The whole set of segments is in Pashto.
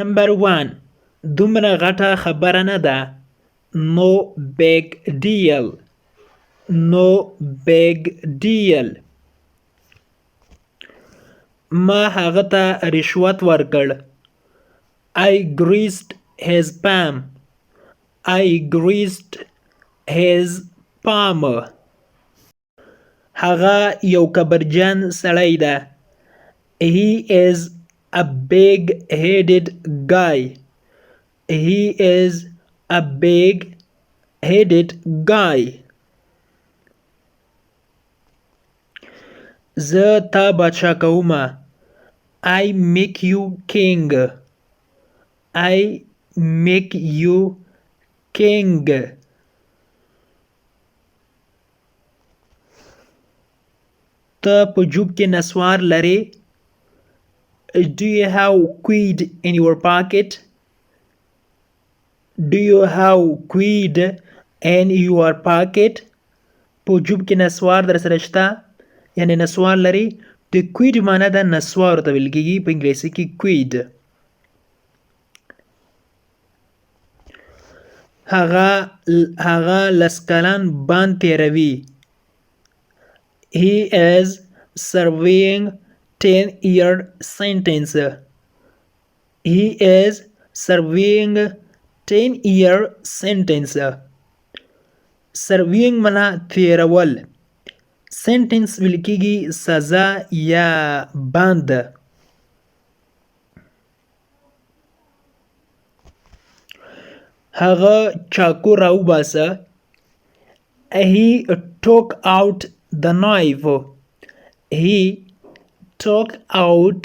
نمبر 1 دومره غټه خبره نه ده. No big deal. No big deal. ما هغه ته رشوت ورکړ. I greased his palm. I greased his palm. هغه یو کبرجن سړی ده. He is a big-headed guy. He is a big-headed guy. زه تا بادشاه کومه. I make you king. I make you king. ته په جوب کې نسوار لرې. Do you have quid in your pocket? Do you have quid in your pocket? په جوب کې نسوار در سره شته، یعنی نسوار لري. د quid معنی ده نسوار ته ویل کېږي په انګلیسي کې quid. هغه لس کلن بند تېروي. He is serving 10-year sentence. He is serving 10-year sentence. Serving معنی تېرول. sentence ویل کېږي سزا یا بند. هغه چاقو راوباسه. He took out the knife. He took out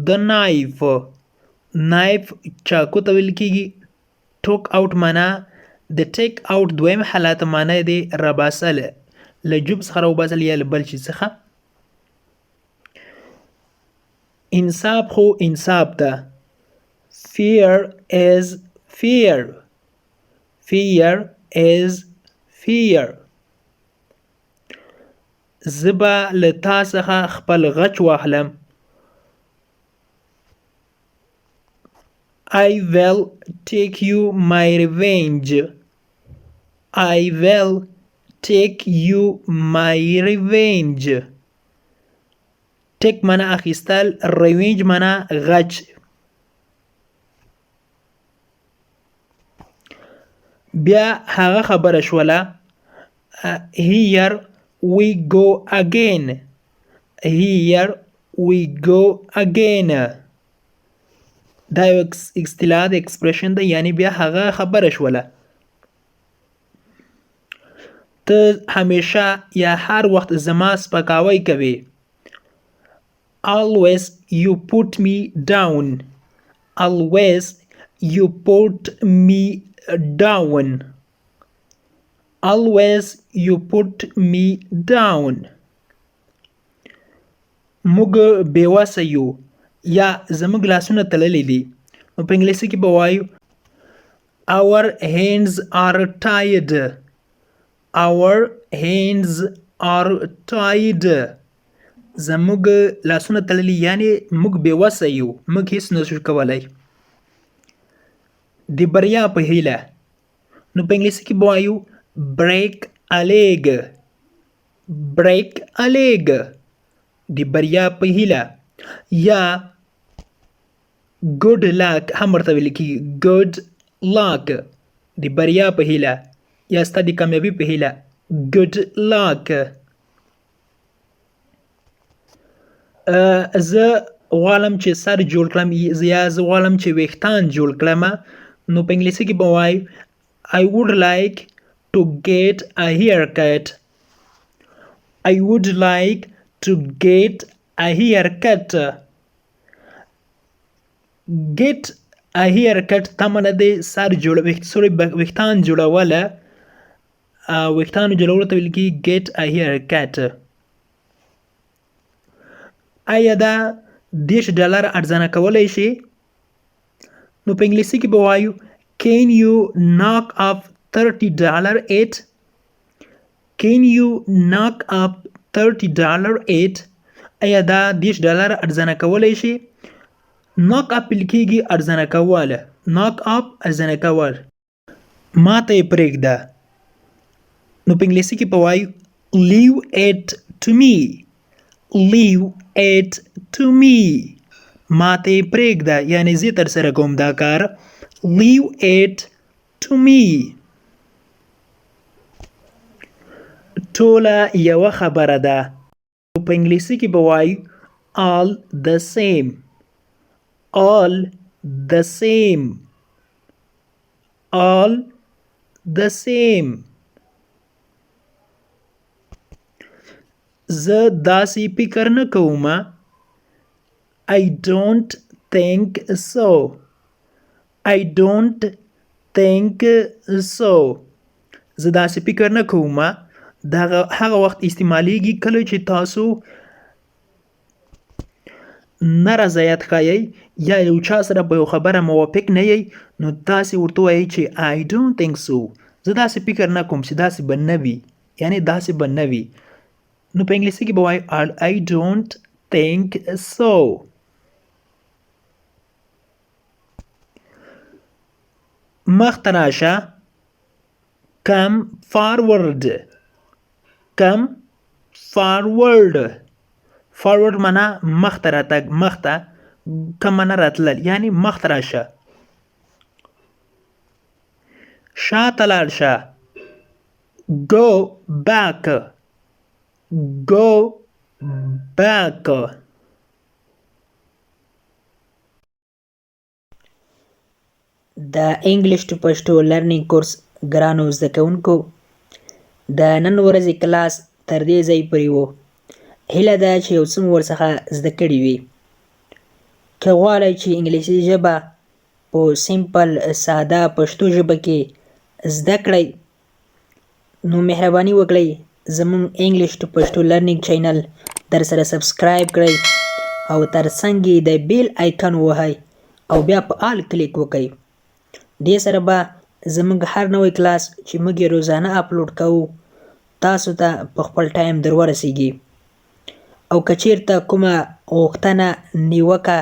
the knife. knife چاقو ته ویل کېږي. took out معنا د take out دویم حالت معنا دی راباسل، له جوب څخه راوباسل یا له بل شي څخه. انصاف خو انصاف ده. fear is fear. fear is fear. زه به له تا څخه خپل غچ واخلم. I will take you my revenge. I will take you my revenge. take معنا اخیستل، revenge معنا غچ. بیا هغه خبره شوله. Here we go again. Here we go again. دا یو اصطلاح د اکسپریشن ده، یعنی بیا هغه خبره شوله. ته همیشه یا هر وخت زما سپکاوی کوي. Always you put me down. Always you put me down. Always you put me down. موږ بېوسه یو یا زموږ لاسونه تړلي دي. نو په انګلیسي کې به وایو our hands are tied. Our hands are tied. زموږ لاسونه تړلي یعنی موږ بېوسه یو، موږ هیڅ نشو کولی. د بریا په هیله. نو په انګلیسي کې به وایو break a leg. break a leg. د بریا په هیله. یا good luck هم ورته ویل کېږي. good luck. د بریا په هیله یا ستا د کامیابي په هیله. good luck. زه غواړم چې سر جوړ کړم یا زه غواړم چې ویښتان جوړ کړم. نو په انګلیسي کې به وایو I would like to get a haircut. I would like to get a haircut. get a haircut تمنه د سر ویښتان جوړوله. ویښتانو جوړولو ته ویل کېږي get a haircut. آیا دا $10 ارزانه کولی شي؟ نو په انګلیسي کې به وایو can you knock up $30 it? Can you knock up $30 it? آیا دا $10 ارزانه کولی شي؟ knock up ویل کیږي ارزنه کول. knock up ارزنه کول. ما ته یې پرېږده. نو په انګلیسي کې به وایو leave it to me. leave it to me. ما ته یې پرېږده یعنې زه ترسره کوم دا کار. leave it to me. ټوله یوه خبره ده. په انګلیسي کې به وایو all the same. all the same. all the same. زه داسې فکر نه کوم. I don't think so. I don't think so. زه داسې فکر نه کوم. دا هغه وخت استعمالیږي کله چې تاسو نه رضایت ښایئ یا یو چا سره په یو خبره موافق نه یئ نو تاسې ورته وایئ چې I don't think so. زه داسې فکر نه کوم چې داسې به نه وي یعنې داسې به نه وي. نو په انګلیسي کې به وایو I don't think so. مخته راشه. come forward. come forward. forward معنا مخته راتګ. مخته come معنا راتلل یعنی مخته راشه. شاته لاړ شه. go back. go back. د انګلیش ټو پښتو لرنینګ کورس ګرانو زده کوونکو د نن ورځې کلاس تر دې ځای پورې و. هیله ده چې یو څه مو ورڅخه زده کړي وي. که غواړئ چې انګلیسي ژبه په سمپل ساده پښتو ژبه کې زده کړئ نو مهرباني وکړئ زموږ انګلیش ټو پښتو لرنینګ چینل در سره سبسکرایب کړئ او تر څنګ یې د بیل آیکن ووهئ او بیا په آل کلیک وکړئ. دې سره به زموږ هر نوی کلاس چې موږ یې روزانه اپلوډ کوو تاسو ته په خپل ټایم در ورسیږي. او که چیرته کومه غوښتنه نیوکه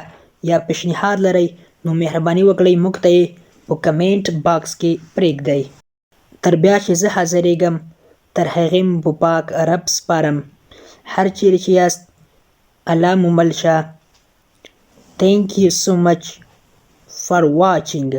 یا پیشنهاد لرئ نو مهرباني وکړئ موږ ته یې په کمنټ باکس کې پرېږدئ. تر بیا چې زه حاضرېږم تر هغې مو په پاک رب سپارم. هر چیرې چې یاست الله مو مل شه. Thank you so much for watching.